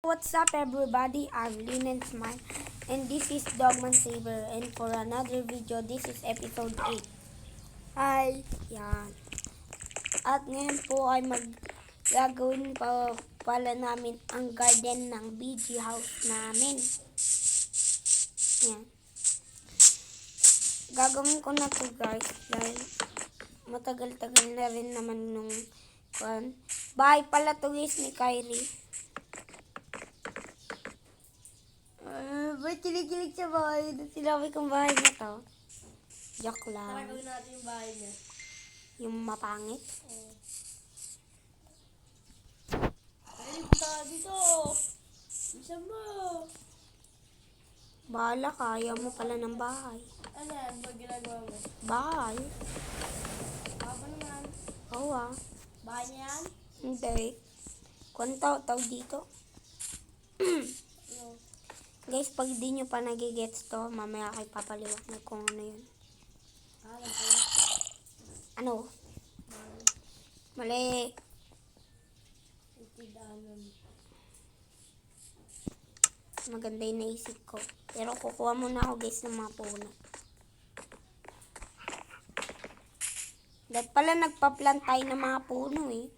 What's up everybody, I'm Linen Smile and this is Dogman Saber and for another video, this is episode 8. Hi! Yan. At ngayon po ay gagawin pa pala namin ang garden ng BG house namin. Yan. Gagawin ko na to guys dahil matagal-tagal na rin naman nung bahay pala to guys ni Kyrie. Ba't kinikilig sa bahay? Sinabi kong bahay na to. Joke lang. Tara, gawin natin yung bahay niya. Yung mapangit. Ay, punta ka dito. Bisa mo. Bahala ka. Ayaw mo pala ng bahay. Ano yan? Ba't ginagawa mo? Bahay? Apa naman? Oo Bahay niya yan? Hindi. Kung tawag dito. Ano? Guys, pag di nyo pa nagigets to, mamaya kayo papaliwanag kung ano yun. Ano? Mali. Maganda yung naisip ko. Pero kukuha muna ako guys ng mga puno. Dahil pala nagpa-plant tayo ng mga puno eh.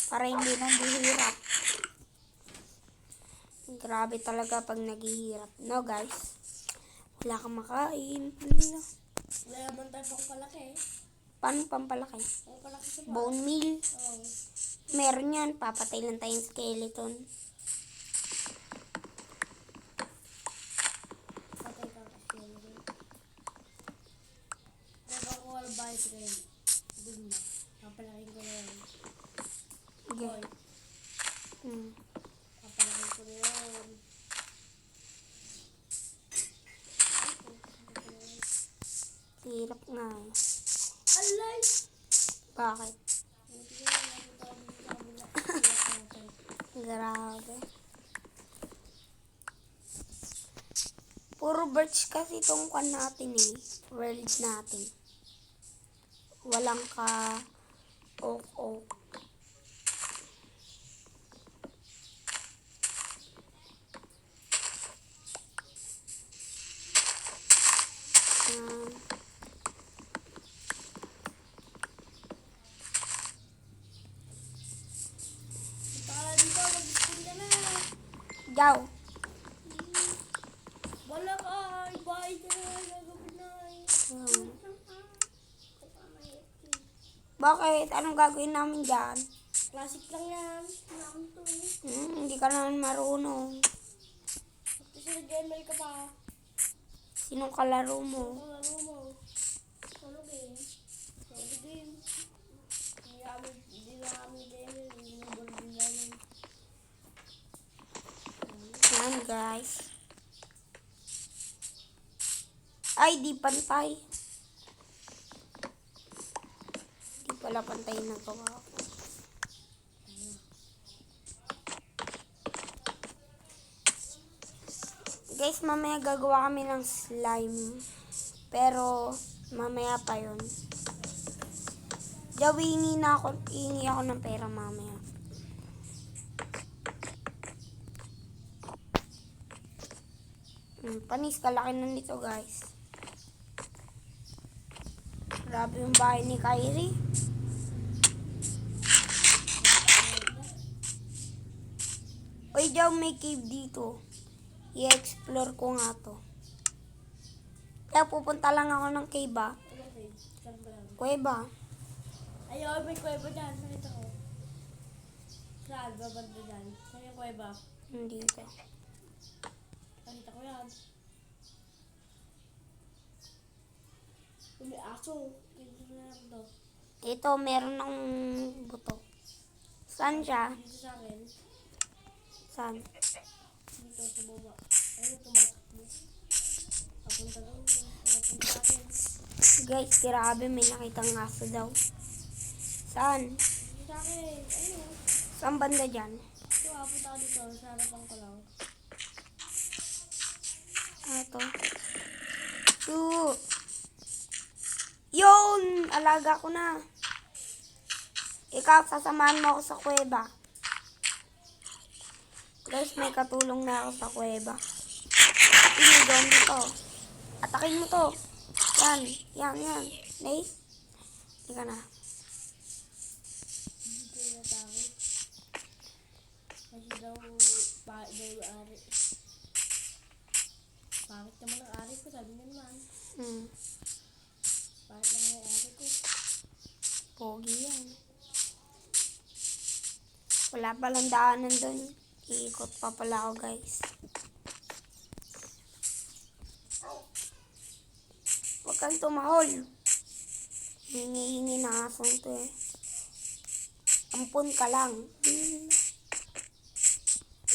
Para hindi nang bihirap. Grabe talaga pag naghihirap. No guys. Wala kang makain. Wala naman tayo pang palaki eh. Paano pampalaki? Pang palaki sa bahay. Bone meal. Oo. Meron yan. Papatay lang tayong skeleton. Patay ka kasi yun. Kaya ako wala bahay sa kayo. Doon na. Papalakin ko na yan. Okay. Boy. Papalakin ko na yan. Hirap nga eh. Alay! Bakit? Hindi ko na nakita kami sa kabila. Wala ka natin. Grabe. Puro birch kasi itong kwan natin eh. World natin. Walang ka oak. Punta ka na dito. Mag-spin ka na. Gaw. Wala ka. Bahay ka na. Gagawin na. Bakit? Anong gagawin namin dyan? Classic lang yan. Naam to eh. Hindi ka naman marunong. Kasi nag-ML ka pa. Sinong kalaro mo? Ang laro mo. Solo game. Solo game. Hindi na kami game. Hindi na ball din namin. Yan guys. Ay, di pantay. Di pala pantay na gawa ko. Guys, mamaya gagawa kami ng slime. Pero, mamaya pa yun. Hingi ako ng pera mamaya. Panis, kalaki na nito guys. Grabe yung bahay ni Kyrie. Uy, daw may cave dito. I-explore ko nga to. Kaya pupunta lang ako ng cave ah. Okay. Saan ba yan? Kuweba. Ayaw, may kuweba dyan. Nakita ko. Saan? Babanda dyan. Saan yung kuweba? Dito. Nakita ko yan. May aso. Dito na lang to. Ito, meron ng buto. Saan siya? Dito sa akin. Saan? Dito sa baba. Ayun, tumatakbo. Papunta doon. Papunta sa akin. Guys, grabe, may nakitang aso daw. Saan? Dito sa akin. Ayun. Saan banda dyan? Ito, punta ka dito. Sa harapan ko lang. Ito. Yun! Alaga ko na. Ikaw, sasamahan mo ako sa kuweba. Guys, may katulong na ako sa kuweba. Hindi, zombie to. Atakin mo to. Yan. Yan. Nay? Hindi ka na. Hindi na takot. Kasi daw, bakit daw yung ari? Pangit naman ang ari ko, sabi niya naman. Bakit lang yung ari ko? Pogi yan. Wala palang daanan doon. Iikot pa pala ako, guys. Huwag kang tumahol. Hingi-hingi na asong to eh. Ampun ka lang.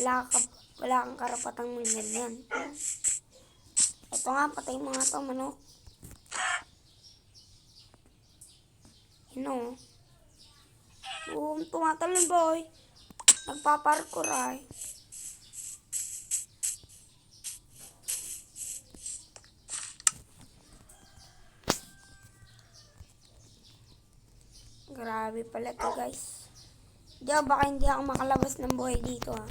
Wala kang karapatang manganyan. Ito nga, patay mo nga to, manok. Tumatalon, boy. Nagpaparkour ay. Grabe pala to, guys. Baka hindi ako makalabas ng buhay dito, ha.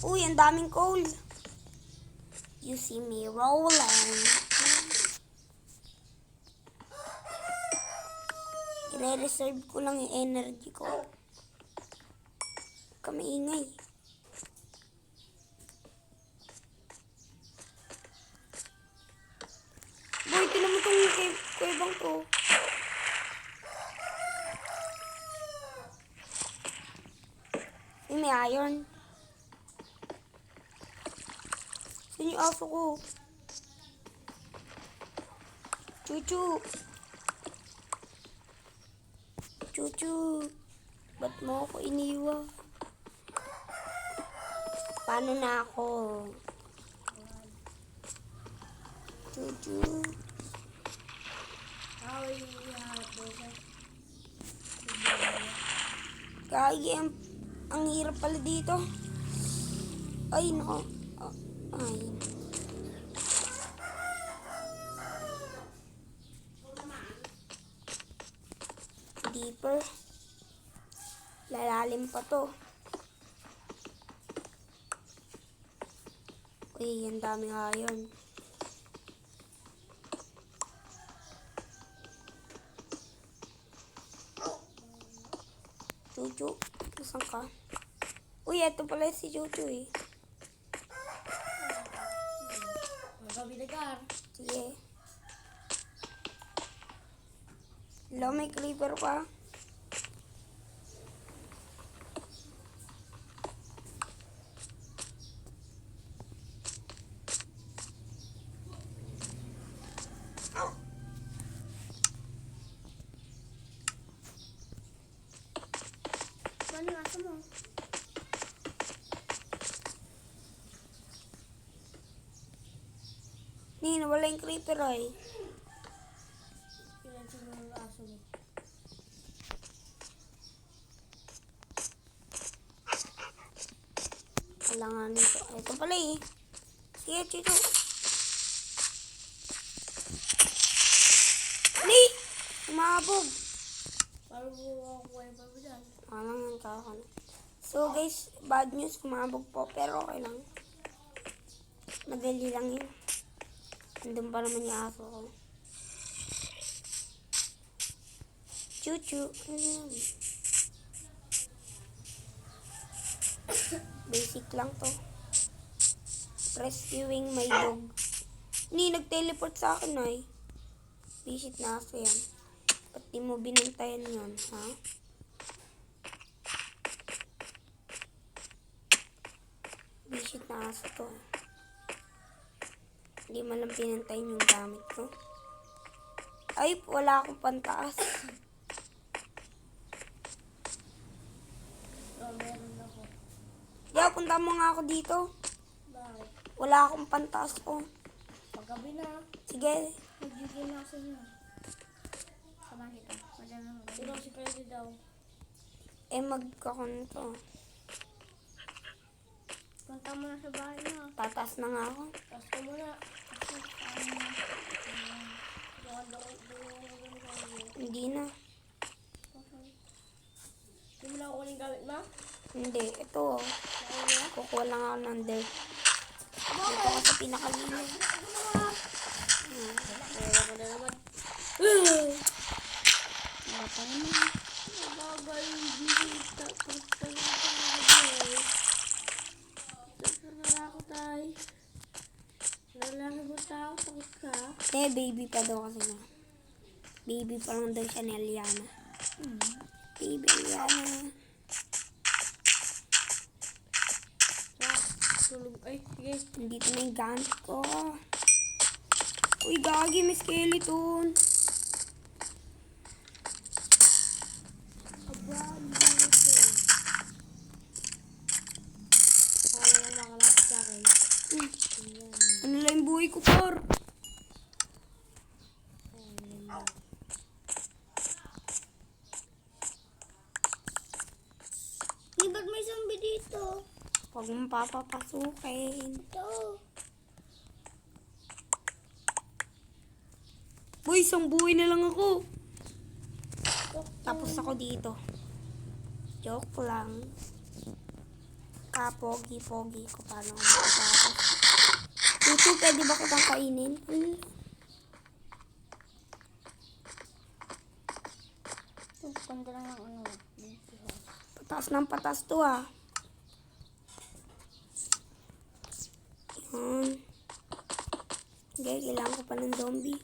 Uy, ang daming coal. You see me rolling. I-reserve ko lang yung energy ko. Huwag ka maingay. Boy, tinan mo itong kuwebang to. May iron. Saan yung aso ko? Chuchu. Ba't mo ako iniwan? Paano na ako? Chuchu. Kaya ang hirap pala dito. Ay, nako. Ay. Deeper. Lalalim pa to. Uy, ang daming iron. Chuchu, saan ka? Uy, eto pala si Chuchu eh. Magkabilagar. Sige. Hello, may creeper pa. Ano yung aso mo? Wala yung creeper ay. Kailan siguro yung aso mo? Kailangan nito. Ito pala eh. Sige, Chuchu. Ni! Umabog. Paano mo kukuha yung bago dyan? Alang yan kakan. So guys, bad news. Umabog po. Pero okay lang. Madali lang yun. Nandun pa naman yung aso ko. Chuchu. Basic lang to. Rescuing my dog. Nag-teleport sa akin ay. Visit na aso yan. Ba't di mo binantayan yun, ha? Visit na aso to. Hindi man lang pinantayin yung gamit ko. Ay, wala akong pantaas. Meron ako. Punta mo nga ako dito. Bakit? Wala akong pantaas ko. Paggabi na. Sige. Magbigay na sa inyo. Samahan kita. Madala na. Ikaw si Freddy daw. Magkakunto. Punta mo na sa bahay na. Tatas na nga ako. Tapos ka muna. Hindi na. Hindi mo na ako kunin gamit mo? Hindi, ito. Kukuha lang ako ng dirt. Dito ako sa pinakagilid. Kaya ko na naman. Wala naman. Bagay, bisita. Tatala ko tayo. Lalaki mo tao, takot ka. Baby pa daw kasi na. Baby pa lang daw siya ni Eliana. Baby Eliana. Tulog. Ay, sige. Nandito na yung gamit ko. Uy, gagi, may skeleton. Kaya lang makalapit sa akin. Ano lang yung buhay ko, por? Di ba't may zombie dito? Huwag mong papapasukin. Ito. Boy, isang buhay na lang ako. Tapos ako dito. Joke lang. Kapogi-pogi ko paano ako makatapos. Tutu, pwede ba kitang kainin? Ganda lang ng ano. Patas ng patas to ah. Yan. Okay, kailangan ko pa ng zombie.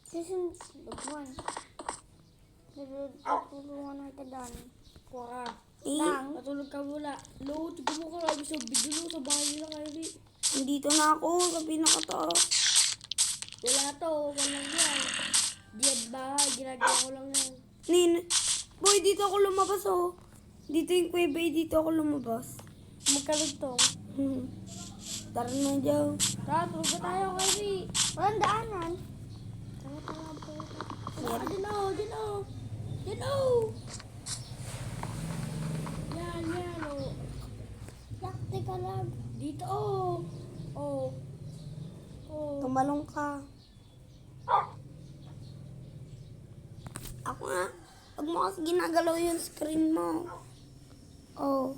Kasi, bagwan. Natulungan na kita dan. Kuha ka. Eh, Matulog ka muna. Lo, tignan mo ka. Sabi bigyan sa bahay nila kayo di. nandito na ako sa pinakataas. Wala to. Walang yan. Diyan bahay. Ginagawa ko lang yan. Nin, boy, dito ako lumabas oh. Dito yung kuweba, dito ako lumabas. Magkalugtong. Tara na dyan. Tara, tulog na tayo kayo di. Walang daanan. Tara, tara, tara. Yan. Diyan o, diyan o. Diyan o. Yan, yan o. Yakti ka lang. Dito o. O. O. Tumalong ka. Ako nga. Huwag mo kasi ginagalaw yung screen mo. Oh.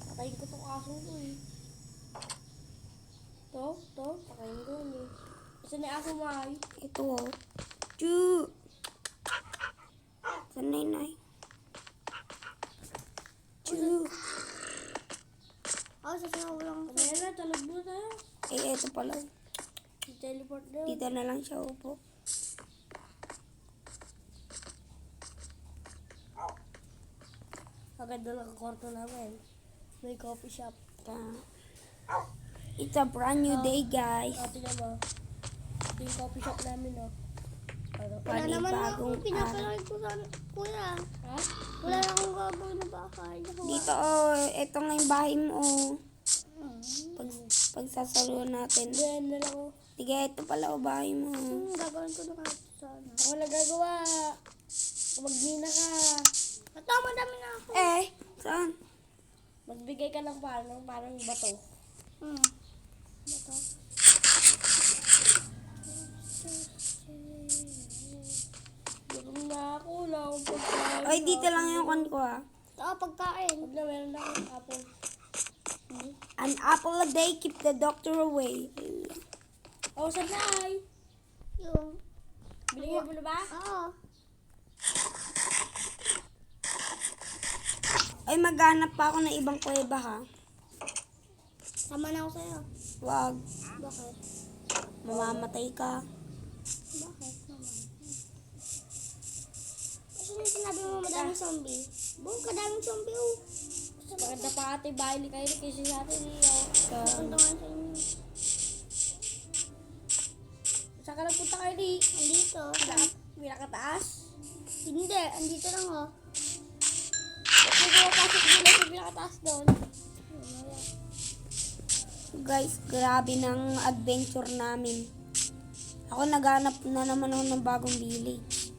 Patayin ko tong aso ko eh. To, patayin ko yun eh. Kasi na aso mo ay. Ito oh. Chu. Sanay na eh. Chu. Ah, sasawa lang. Kaya na, talog mo tayo. Eh, ito pala. I-teleport na. Dito na lang siya upo. Maganda lang ang kwarto namin. May coffee shop. It's a brand new day, guys. Tingnan mo. Ito yung coffee shop namin, no? Ano? Panibagong araw. ko sa kuya. Ha? Wala na akong gagawin na bahay. Dito oh, ito nga yung bahay mo oh. Pagsasaluhan natin. Then, na lang ako. Sige, ito pala oh, bahay mo. Gagawin ko na kahit sana. Ako nagagawa. Magnina ka. Tama, dami na ako. Eh, saan? Magbigay ka ng parang bato. Bato. Gutom na ako. Wala akong pagkain. Ay, dito lang yung kan ko ah. Pagkain. Huwag na, meron na akong apple. An apple a day keep the doctor away. Oh, saan na ay? Yung. Binigay mo na ba? Oo. Ay, maghanap pa ako ng ibang kuweba ha. Sama na ako sa'yo. Wag, Bakit? mamamatay ka. Bakit naman? Kasi yung sinabi mo madaming zombie. Buong kadaming zombie oh. Maganda pa ate bahay ni kayo kasi sa atin niyo. Punta nga sa inyo. Saan ka nagpunta kayo di? Andito. Pinakataas? Hindi, andito lang oh. Kung pumapasok dito sa pinakataas doon. Guys, grabe ng adventure namin. Ako naghanap na naman ako ng bagong village.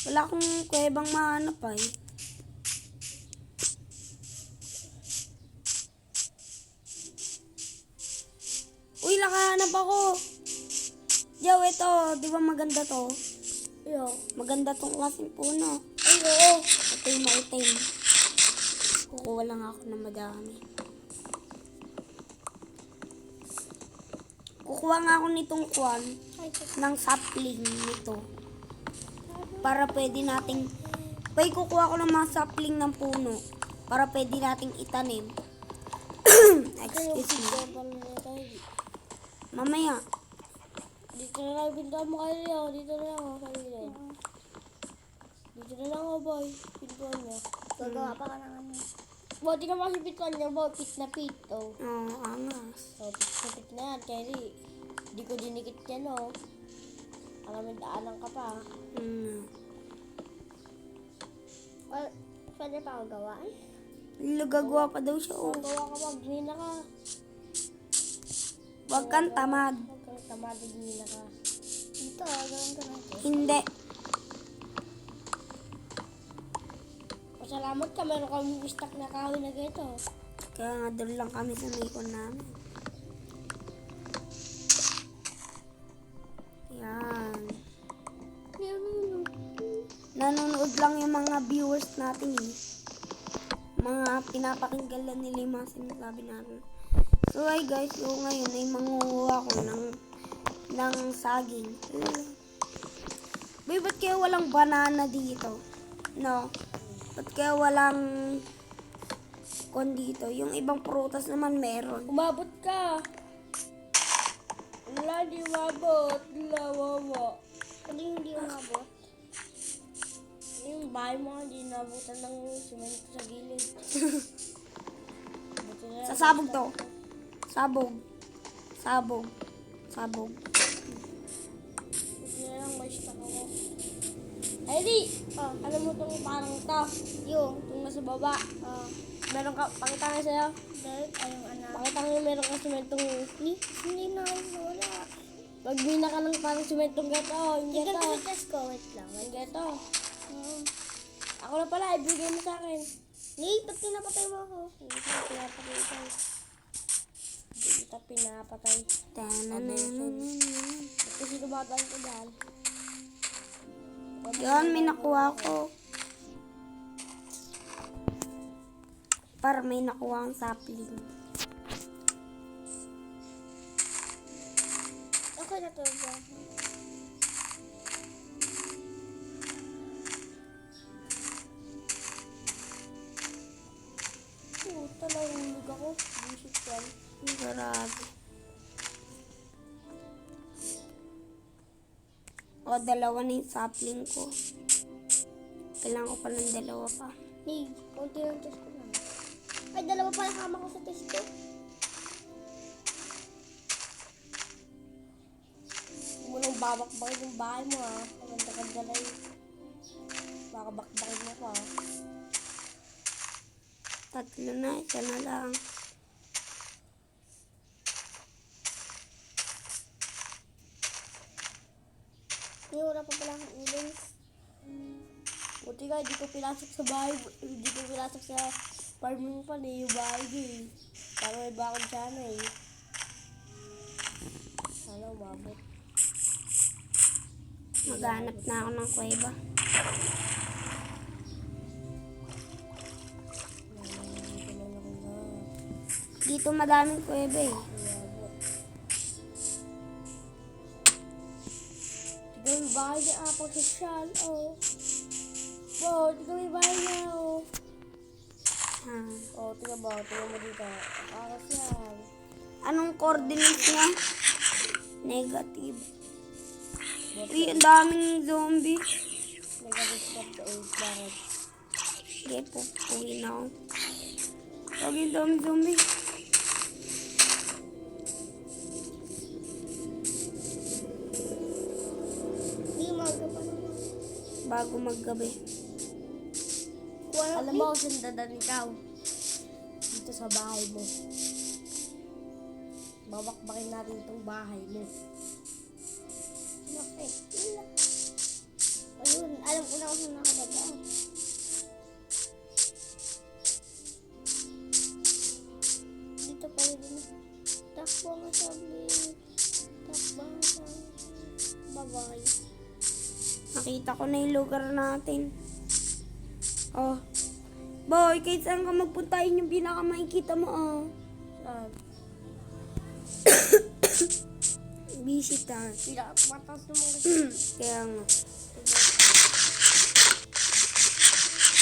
Wala akong kuwebang mahanap ay. ako. Jow, ito. Di ba maganda to? Yo. Maganda tong klaseng puno. Ay, oo. Ito yung maitim. Kukuha lang ako ng madami. Kukuha nga ako nitong kwan Ay, ito. ng sapling nito. Para pwede nating... Pwede kukuha ko ng mga sapling ng puno. Para pwede nating itanim. Excuse me. Mamaya. Dito na lang pintuan mo kayo. Dito na lang ako kayo. Dito na lang ako, boy. Pintuan mo. Gagawa pa ka ng ano. Boy, tingnan mo kasi pintuan niya, boy. Pit na pit, oh. Oh, angas. Oh, pit na pit na yan, Kerry. Hindi ko dinikit yan, oh. Alam mo, daanan ka pa. Well, pwede pa ako gawaan? Gagawa pa daw siya, oh. Kung gawa ka pa, ginina ka. Huwag kang tamad. Huwag kang tamad, ginina ka. Dito, gawin ka natin. Hindi. Pasalamat ka, meron kami stock na kahoy na ganito. Kaya nga doon lang kami sa maikon namin. Yan. Nanonood lang yung mga viewers natin eh. Mga pinapakinggan lang nila yung mga sinasabi natin. So hi guys, so ngayon ay manguha ko ng saging. Ba't kaya walang banana dito? No? Ba't kaya walang kon dito? Yung ibang prutas naman meron. Umabot ka. Wala, di umabot. Wala, wawa. Hindi umabot. Yung bahay mo, hindi nabutan ng simento sa gilid. Sa sabog to. Sabog. Sabog. Sabog. Buti na lang may stock ako. Ay, di! Alam mo itong parang to. Yung nasa baba. Meron ka, pakita nga sa'yo. Ayong anak. Pakita nga meron ka simentong, hindi na wala. Magbina ka ng parang simentong gato. Yung gato. Yung gato ko, wait lang. Yung gato. Ako na pala, ibigay mo sa akin. Nate, ba't pinapatay mo ako? Hindi kita pinapatay ito. Hindi kita pinapatay. Ba't kasi lumataan ko dahil? Yan, may nakuha ko. Para may nakuha ang sapling. Okay na to ba? Puta, nahulog ako. Bullshit yan. Grabe. O, dalawa na yung sapling ko. Kailangan ko pa ng dalawa pa. Hey, konti yung test ko lang. Ay, dalawa pa yung kama ko sa test ko. Huwag mo nang babakbakin yung bahay mo, ha. Maganda-ganda na yun. Baka bakbakin mo pa, ha. Tatlo na, isa na lang. Hindi, wala pa pala akong uling. Buti nga, hindi ko pinasok sa bahay. Hindi ko pinasok sa farming pa na yung bahay ko eh. Para may bakod sana eh. Sana umabot. Maghanap na ako ng kuweba. Dito madaming kuweba eh. Tignan yung bahay niya, pang sosyal, oh. Bo, tignan yung bahay niya, oh. Ha. Oh, tignan mo dito. Akas yan. Anong coordinates niya? Negative. Uy, ang daming zombie. Nag-respect the old bakit. Sige, pupuin ako. Lagi ang daming zombie. Hindi, maga pa naman. Bago maggabi. Alam mo kung saan dadan ikaw? Dito sa bahay mo. Babakbakin natin itong bahay mo. Bakit? Ayun, alam ko na kung saan nakababa. Dito pa rin. Takbo nga sabi. Nakita ko na yung lugar natin. Oh. Boy, kahit saan ka magpunta, yun yung pinakamakikita mo, oh. Saan? Visitor. Pinakamatas naman kasi. Kaya nga.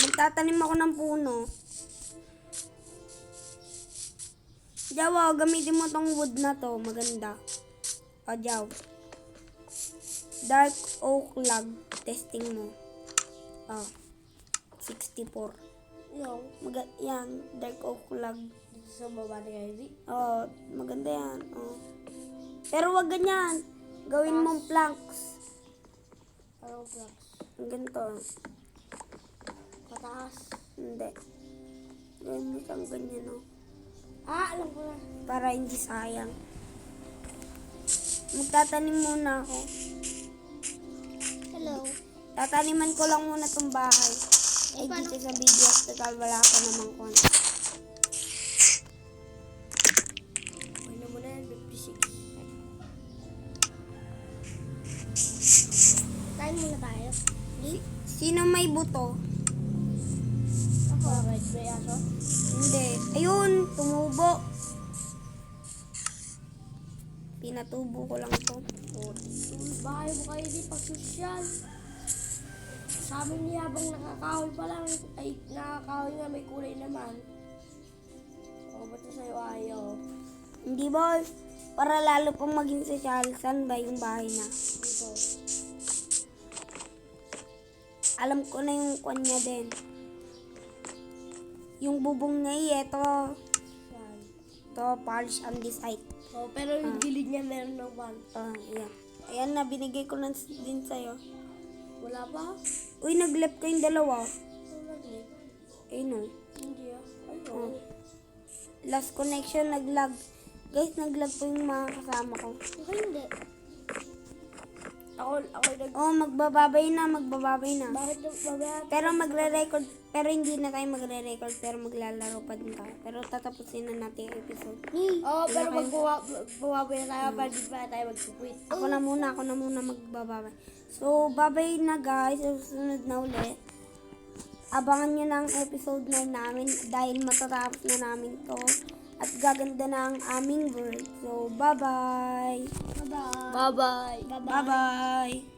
Magtatanim ako ng puno. Jawa, gamitin mo tong wood na to. Maganda. O, Jaw. Dark oak log. Testing mo. O. 64. No. Yan. Dark oak log. Dito sa baba ni Ivy. O, maganda yan. O. Pero wag ganyan. Gawin mong planks. Parang blocks. Ganito. Pataas. Hindi. Gawin mo siyang ganyan, o. Alam ko na. Para hindi sayang. Magtatanim muna ako. Hello. Tataniman ko lang muna tong bahay. Eh, paano? dito sa video, total wala ako namang kon. Ano mo na yan, 56. Kain muna tayo. Sino may buto? Ako. Red Bay aso? Hindi. Ayun, tumubo. Pinatubo ko lang to. Bahay mo kayo di pag sosyal. Sabi niya habang nakakahoy pa lang, ay nakakahoy nga may kulay naman. O, ba't na sa'yo ayaw? Hindi boy. Para lalo pang maging sosyal, saan ba yung bahay na? Dito. Alam ko na yung kwan niya din. Yung bubong niya ito. Saan? To polish on this side. O, pero yung gilid niya meron ng one. Ayan. Ayan na, binigay ko na din sa'yo. Wala pa? Uy, nag-left kayong dalawa. Ano nag-lip? Ayun o. Hindi ah. Ayun. Oh. Last connection, nag-lag. Guys, nag-lag po yung mga kasama ko. Ako hindi. Ako nag... Oh, magbababay na. Bakit yung babaya? Pero magre-record, pero hindi na tayo magre-record, pero maglalaro pa din tayo. Pero tatapusin na natin yung episode. Oo, pero magbabaya tayo para di pa tayo mag-quit. Ako na muna magbababay. So, babay na guys. Sa susunod na ulit. Abangan nyo na ang episode 9 namin dahil matatapos na namin to. At gaganda na ang aming world. So, bye-bye. Bye-bye. Bye-bye.